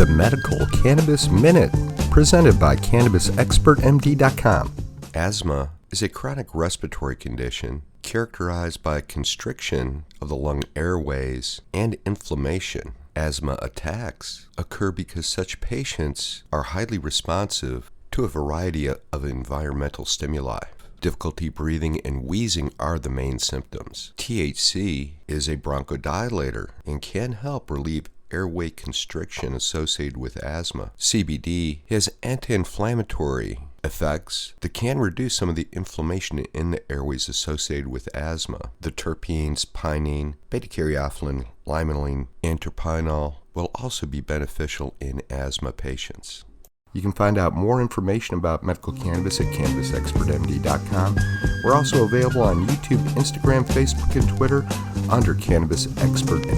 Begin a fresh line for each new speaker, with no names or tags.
the Medical Cannabis Minute, presented by CannabisExpertMD.com. Asthma is a chronic respiratory condition characterized by constriction of the lung airways and inflammation. Asthma attacks occur because such patients are highly responsive to a variety of environmental stimuli. Difficulty breathing and wheezing are the main symptoms. THC is a bronchodilator and can help relieve airway constriction associated with asthma. CBD has anti-inflammatory effects that can reduce some of the inflammation in the airways associated with asthma. The terpenes, pinene, beta-caryophyllene, limonene, and terpinol will also be beneficial in asthma patients. You can find out more information about medical cannabis at CannabisExpertMD.com. We're also available on YouTube, Instagram, Facebook, and Twitter under Cannabis Expert.